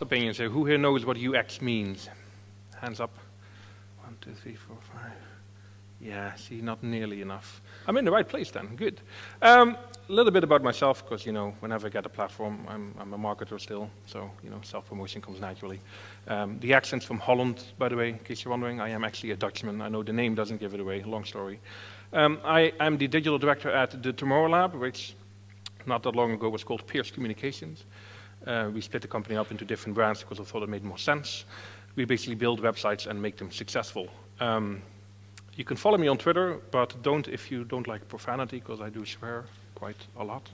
Opinions here. Who here knows what UX means? Hands up. 1, 2, 3, 4, 5. Yeah, see, not nearly enough. I'm in the right place then, good. A little bit about myself, because, whenever I get a platform, I'm a marketer still, so, self-promotion comes naturally. The accent's from Holland, by the way, in case you're wondering. I am actually a Dutchman. I know the name doesn't give it away, long story. I'm the digital director at the Tomorrow Lab, which not that long ago was called Pierce Communications. We split the company up into different brands because I thought it made more sense. We basically build websites and make them successful. You can follow me on Twitter, but don't if you don't like profanity, because I do swear quite a lot.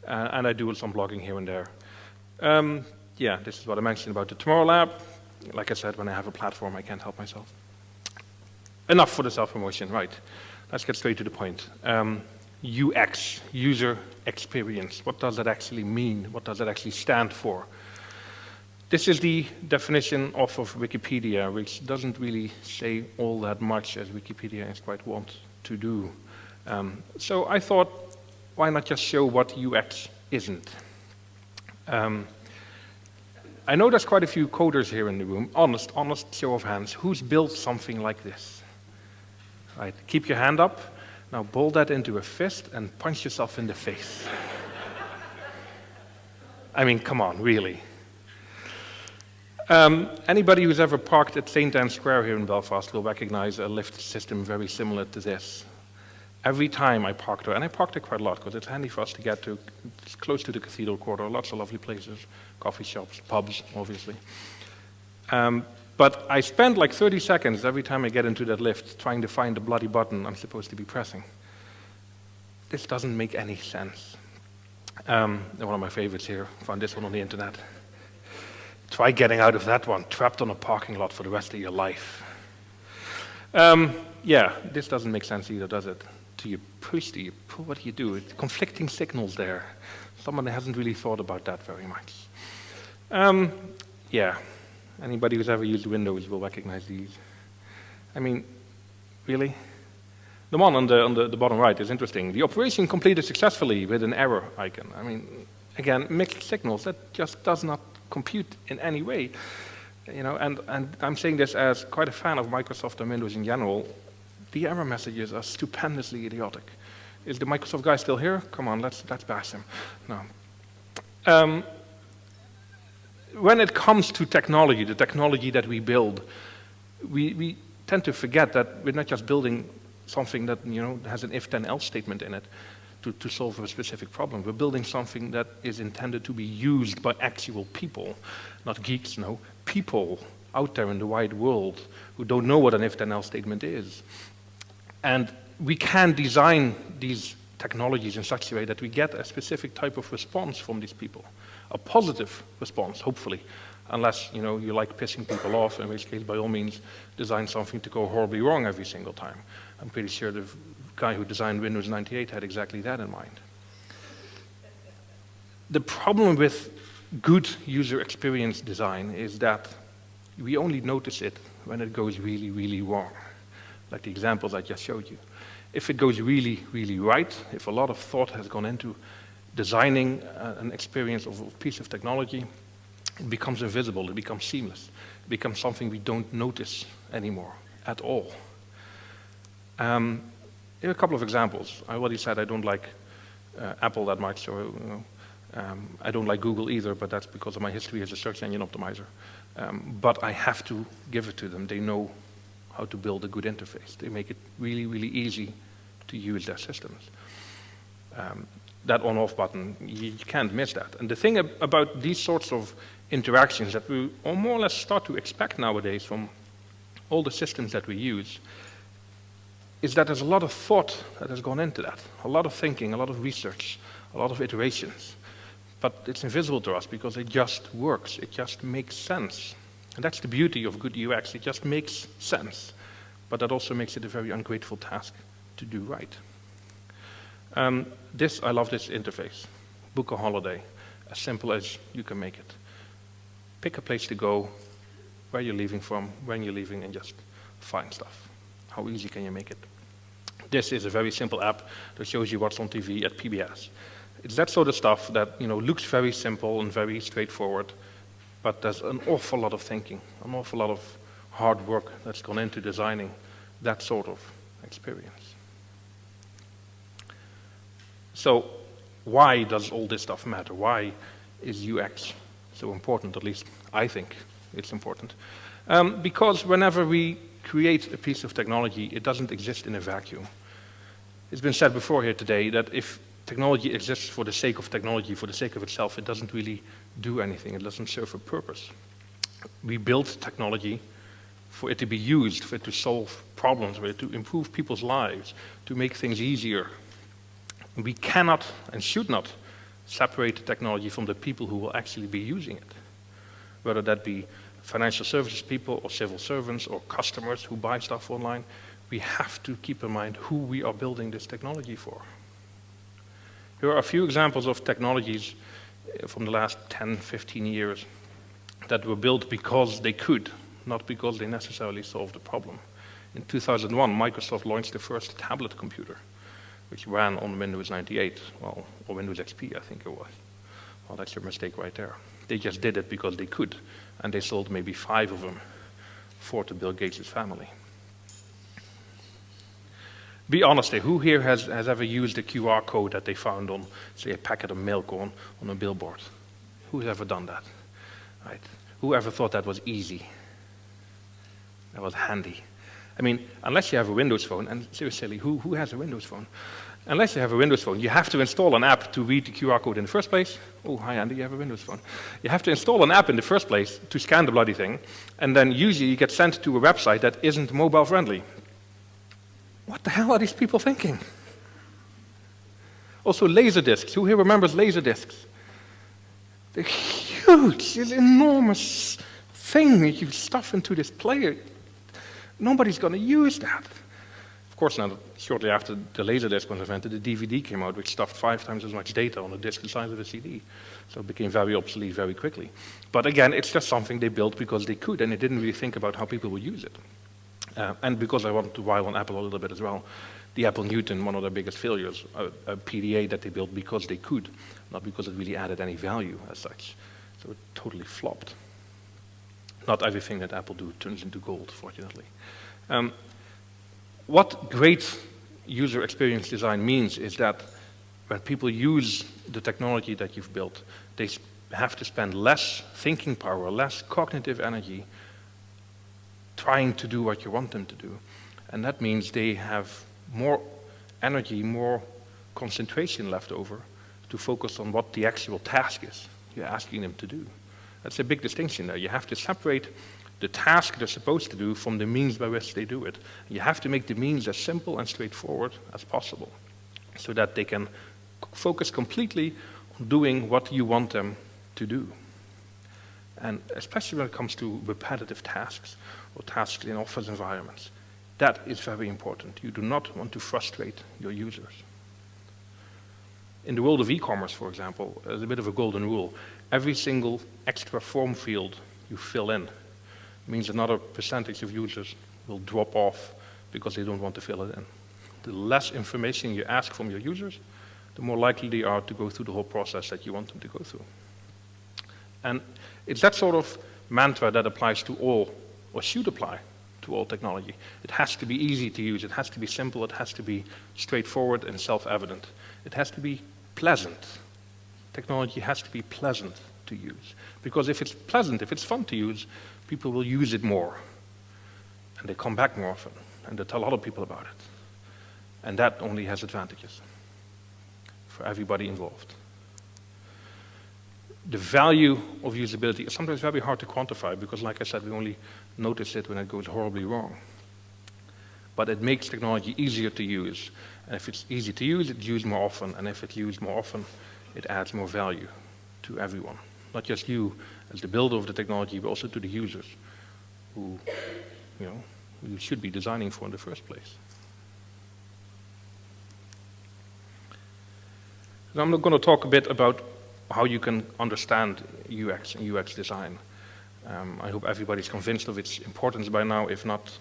And I do some blogging here and there. Yeah, this is what I mentioned about the Tomorrow Lab. Like I said, when I have a platform, I can't help myself. Enough for the self-promotion, right. Let's get straight to the point. UX, user experience. What does that actually mean? What does that actually stand for? This is the definition off of Wikipedia, which doesn't really say all that much, as Wikipedia is quite wont to do. So I thought, why not just show what UX isn't? I know there's quite a few coders here in the room. Honest show of hands. Who's built something like this? Right, keep your hand up. Now ball that into a fist and punch yourself in the face. I mean, come on, really. Anybody who's ever parked at St. Anne's Square here in Belfast will recognize a lift system very similar to this. Every time I park there, and I park there quite a lot because it's handy for us to get to, it's close to the Cathedral Quarter, lots of lovely places, coffee shops, pubs, obviously. But I spend like 30 seconds every time I get into that lift trying to find the bloody button I'm supposed to be pressing. This doesn't make any sense. One of my favorites here, found this one on the internet. Try getting out of that one, trapped on a parking lot for the rest of your life. Yeah, this doesn't make sense either, does it? Do you push, do you pull, what do you do? It's conflicting signals there. Someone hasn't really thought about that very much. Yeah. Anybody who's ever used Windows will recognize these. I mean, really? The one on the bottom right is interesting. The operation completed successfully with an error icon. I mean, again, mixed signals. That just does not compute in any way. And I'm saying this as quite a fan of Microsoft and Windows in general. The error messages are stupendously idiotic. Is the Microsoft guy still here? Come on, let's bash him. No. When it comes to technology, the technology that we build, we tend to forget that we're not just building something that has an if-then-else statement in it to solve a specific problem. We're building something that is intended to be used by actual people, not geeks, no, people out there in the wide world who don't know what an if-then-else statement is. And we can design these technologies in such a way that we get a specific type of response from these people. A positive response, hopefully, unless you like pissing people off, in which case, by all means, design something to go horribly wrong every single time. I'm pretty sure the guy who designed Windows 98 had exactly that in mind. The problem with good user experience design is that we only notice it when it goes really, really wrong, like the examples I just showed you. If it goes really, really right, if a lot of thought has gone into designing an experience of a piece of technology, it becomes invisible, it becomes seamless, it becomes something we don't notice anymore at all. Here are a couple of examples. I already said I don't like Apple that much, or I don't like Google either, but that's because of my history as a search engine optimizer. But I have to give it to them. They know how to build a good interface. They make it really, really easy to use their systems. That on-off button, you can't miss that. And the thing about these sorts of interactions that we more or less start to expect nowadays from all the systems that we use is that there's a lot of thought that has gone into that, a lot of thinking, a lot of research, a lot of iterations. But it's invisible to us because it just works, it just makes sense. And that's the beauty of good UX, it just makes sense. But that also makes it a very ungrateful task to do right. I love this interface. Book a holiday, as simple as you can make it. Pick a place to go, where you're leaving from, when you're leaving, and just find stuff. How easy can you make it? This is a very simple app that shows you what's on TV at PBS. It's that sort of stuff that looks very simple and very straightforward, but there's an awful lot of thinking, an awful lot of hard work that's gone into designing that sort of experience. So why does all this stuff matter? Why is UX so important? At least I think it's important. Because whenever we create a piece of technology, it doesn't exist in a vacuum. It's been said before here today that if technology exists for the sake of technology, for the sake of itself, it doesn't really do anything. It doesn't serve a purpose. We build technology for it to be used, for it to solve problems, for it to improve people's lives, to make things easier. We cannot and should not separate the technology from the people who will actually be using it, whether that be financial services people or civil servants or customers who buy stuff online. We have to keep in mind who we are building this technology for. Here are a few examples of technologies from the last 10, 15 years that were built because they could, not because they necessarily solved the problem. In 2001, Microsoft launched the first tablet computer, which ran on Windows 98, well, or Windows XP, I think it was. Well, that's your mistake right there. They just did it because they could, and they sold maybe 5 of them to Bill Gates' family. Be honest here, who here has ever used a QR code that they found on, say, a packet of milk on a billboard? Who's ever done that? Right? Who ever thought that was easy? That was handy. I mean, unless you have a Windows phone, and seriously, who has a Windows phone? Unless you have a Windows phone, you have to install an app to read the QR code in the first place. Oh, hi Andy, you have a Windows phone. You have to install an app in the first place to scan the bloody thing, and then usually you get sent to a website that isn't mobile friendly. What the hell are these people thinking? Also, laser discs. Who here remembers laser discs? They're huge, this enormous thing that you stuff into this player. Nobody's going to use that. Of course, now, shortly after the Laserdisc was invented, the DVD came out, which stuffed 5 times as much data on a disc the size of a CD. So it became very obsolete very quickly. But again, it's just something they built because they could, and they didn't really think about how people would use it. And because I want to rile on Apple a little bit as well, the Apple Newton, one of their biggest failures, a PDA that they built because they could, not because it really added any value as such. So it totally flopped. Not everything that Apple do turns into gold, fortunately. What great user experience design means is that when people use the technology that you've built, they have to spend less thinking power, less cognitive energy trying to do what you want them to do. And that means they have more energy, more concentration left over to focus on what the actual task is you're asking them to do. That's a big distinction there. You have to separate the task they're supposed to do from the means by which they do it. You have to make the means as simple and straightforward as possible so that they can focus completely on doing what you want them to do. And especially when it comes to repetitive tasks or tasks in office environments, that is very important. You do not want to frustrate your users. In the world of e-commerce, for example, there's a bit of a golden rule. Every single extra form field you fill in means another percentage of users will drop off because they don't want to fill it in. The less information you ask from your users, the more likely they are to go through the whole process that you want them to go through. And it's that sort of mantra that applies to all, or should apply to all technology. It has to be easy to use, it has to be simple, it has to be straightforward and self-evident. It has to be pleasant. Technology has to be pleasant to use. Because if it's pleasant, if it's fun to use, people will use it more. And they come back more often, and they tell other people about it. And that only has advantages for everybody involved. The value of usability is sometimes very hard to quantify because, like I said, we only notice it when it goes horribly wrong. But it makes technology easier to use. And if it's easy to use, it's used more often. And if it's used more often, it adds more value to everyone. Not just you as the builder of the technology, but also to the users who, you should be designing for in the first place. Now I'm going to talk a bit about how you can understand UX and UX design. I hope everybody's convinced of its importance by now. If not,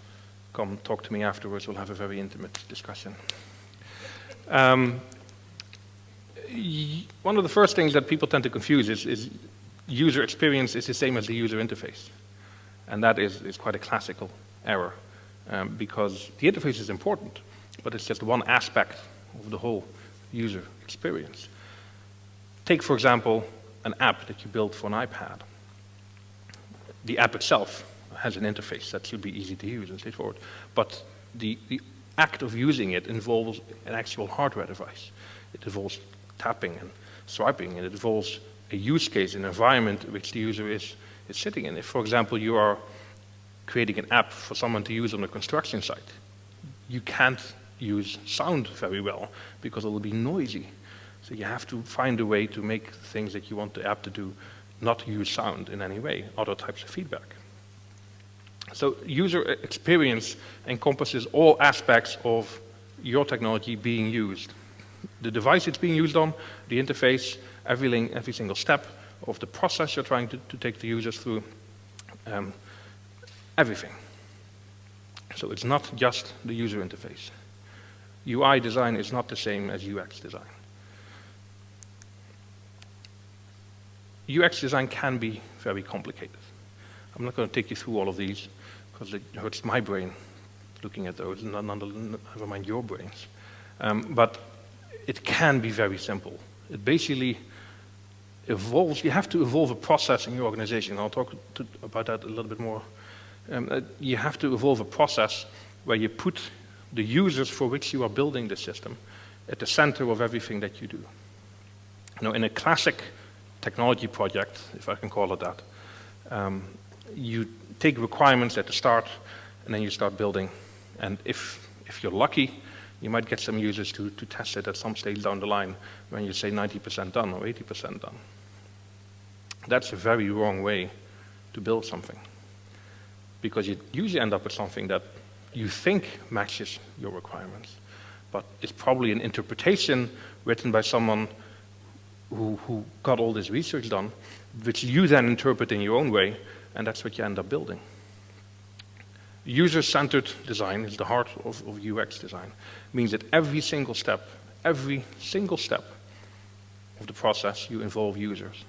come talk to me afterwards. We'll have a very intimate discussion. One of the first things that people tend to confuse is user experience is the same as the user interface. And that is quite a classical error, because the interface is important, but it's just one aspect of the whole user experience. Take, for example, an app that you built for an iPad. The app itself has an interface that should be easy to use and straightforward, but the act of using it involves an actual hardware device. It involves tapping and swiping, and it involves a use case, an environment which the user is sitting in. If, for example, you are creating an app for someone to use on a construction site, you can't use sound very well because it will be noisy. So you have to find a way to make things that you want the app to do not use sound in any way, other types of feedback. So user experience encompasses all aspects of your technology being used. The device it's being used on, the interface, every single step of the process you're trying to take the users through, everything. So it's not just the user interface. UI design is not the same as UX design. UX design can be very complicated. I'm not going to take you through all of these because it hurts my brain looking at those, never mind your brains. But it can be very simple. It basically evolves. You have to evolve a process in your organization. I'll talk about that a little bit more. You have to evolve a process where you put the users for which you are building the system at the center of everything that you do. Now, in a classic technology project, if I can call it that, you take requirements at the start and then you start building. And if you're lucky, you might get some users to test it at some stage down the line when you say 90% done or 80% done. That's a very wrong way to build something, because you usually end up with something that you think matches your requirements, but it's probably an interpretation written by someone who got all this research done, which you then interpret in your own way, and that's what you end up building. User-centered design is the heart of UX design. It means that every single step of the process, you involve users.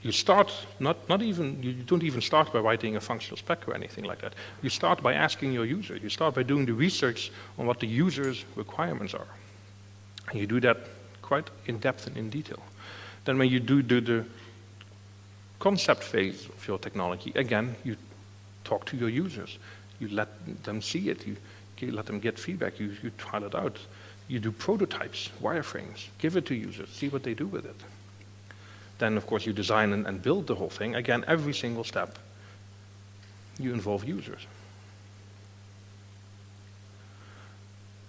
You start, you don't even start by writing a functional spec or anything like that. You start by asking your user. You start by doing the research on what the user's requirements are. And you do that quite in depth and in detail. Then when you do the concept phase of your technology, again, you talk to your users. You let them see it. You let them get feedback. You trial it out. You do prototypes, wireframes, give it to users, see what they do with it. Then, of course, you design and build the whole thing. Again, every single step, you involve users.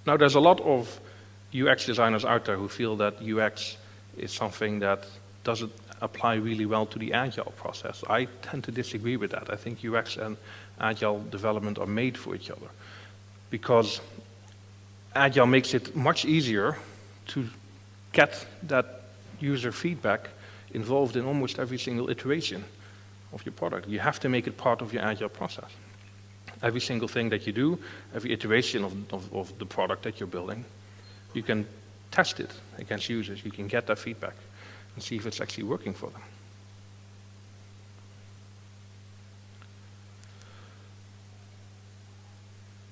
Now, there's a lot of UX designers out there who feel that UX is something that doesn't apply really well to the agile process. I tend to disagree with that. I think UX and agile development are made for each other, because agile makes it much easier to get that user feedback involved in almost every single iteration of your product. You have to make it part of your agile process. Every single thing that you do, every iteration of the product that you're building, you can test it against users. You can get that feedback and see if it's actually working for them.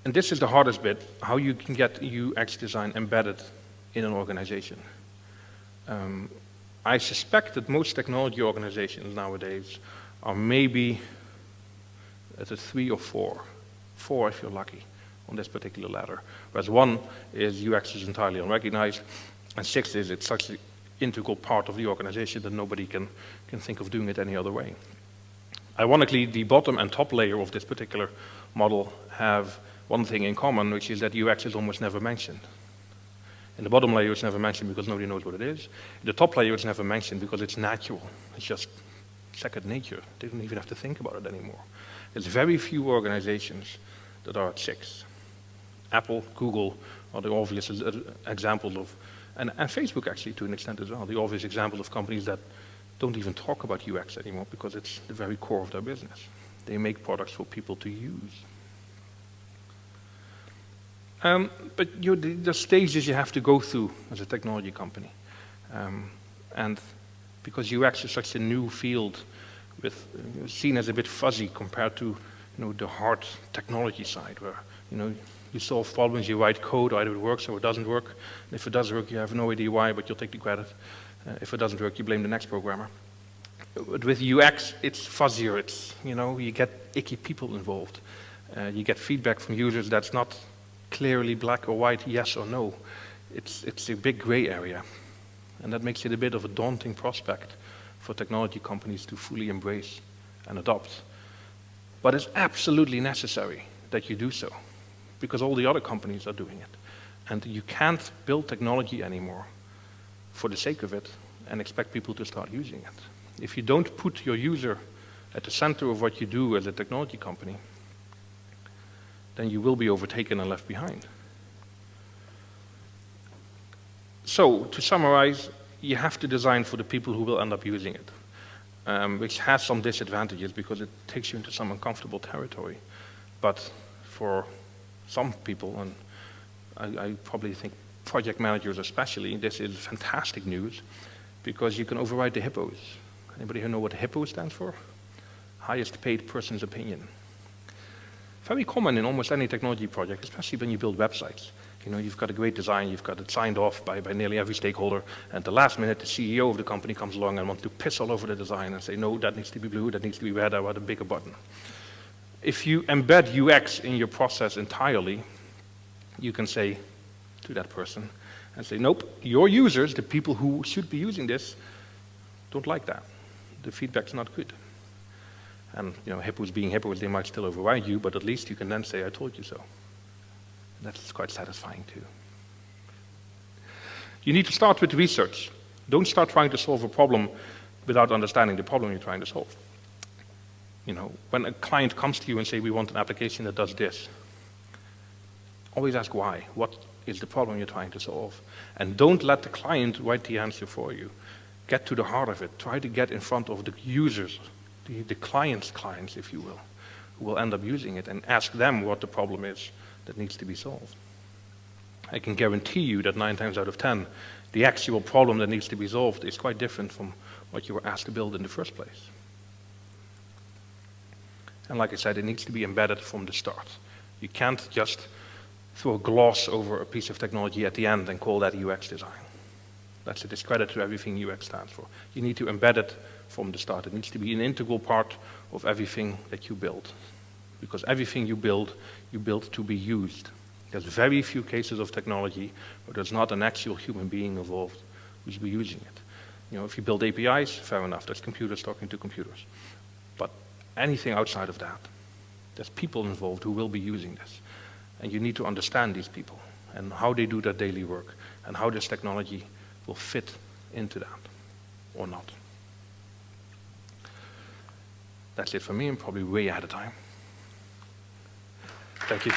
And this is the hardest bit, how you can get UX design embedded in an organization. I suspect that most technology organizations nowadays are maybe at a 3 or 4 if you're lucky on this particular ladder. Whereas 1 is UX is entirely unrecognized, and 6 is it's such an integral part of the organization that nobody can think of doing it any other way. Ironically, the bottom and top layer of this particular model have one thing in common, which is that UX is almost never mentioned. In the bottom layer, it's never mentioned because nobody knows what it is. In the top layer, it's never mentioned because it's natural. It's just second nature. They don't even have to think about it anymore. There's very few organizations that are at 6. Apple, Google are the obvious examples of, and Facebook actually to an extent as well, the obvious examples of companies that don't even talk about UX anymore because it's the very core of their business. They make products for people to use. But the stages you have to go through as a technology company. And because UX is such a new field, with seen as a bit fuzzy compared to the hard technology side, where you solve problems, you write code, either it works or it doesn't work. And if it does work, you have no idea why, but you'll take the credit. If it doesn't work, you blame the next programmer. But with UX, it's fuzzier. It's you get icky people involved. You get feedback from users that's not clearly black or white, yes or no. It's a big gray area, and that makes it a bit of a daunting prospect for technology companies to fully embrace and adopt. But it's absolutely necessary that you do so, because all the other companies are doing it. And you can't build technology anymore for the sake of it and expect people to start using it. If you don't put your user at the center of what you do as a technology company, then you will be overtaken and left behind. So, to summarize, you have to design for the people who will end up using it, which has some disadvantages because it takes you into some uncomfortable territory. But for some people, and I probably think project managers especially, this is fantastic news because you can override the hippos. Anybody here know what HIPPO stands for? Highest paid person's opinion. Very common in almost any technology project, especially when you build websites. You've got a great design, you've got it signed off by nearly every stakeholder, and at the last minute the CEO of the company comes along and wants to piss all over the design and say, no, that needs to be blue, that needs to be red, I want a bigger button. If you embed UX in your process entirely, you can say to that person and say, nope, your users, the people who should be using this, don't like that. The feedback's not good. And hippos being hippos, they might still override you, but at least you can then say, I told you so. That's quite satisfying too. You need to start with research. Don't start trying to solve a problem without understanding the problem you're trying to solve. When a client comes to you and say, we want an application that does this, always ask why. What is the problem you're trying to solve? And don't let the client write the answer for you. Get to the heart of it. Try to get in front of the users, the client's clients, if you will, who will end up using it, and ask them what the problem is that needs to be solved. I can guarantee you that 9 times out of 10, the actual problem that needs to be solved is quite different from what you were asked to build in the first place. And like I said, it needs to be embedded from the start. You can't just throw a gloss over a piece of technology at the end and call that UX design. That's a discredit to everything UX stands for. You need to embed it from the start. It needs to be an integral part of everything that you build. Because everything you build to be used. There's very few cases of technology where there's not an actual human being involved who's be using it. If you build APIs, fair enough, that's computers talking to computers. But anything outside of that, there's people involved who will be using this. And you need to understand these people and how they do their daily work and how this technology will fit into that or not. That's it for me. I'm probably way ahead of time. Thank you.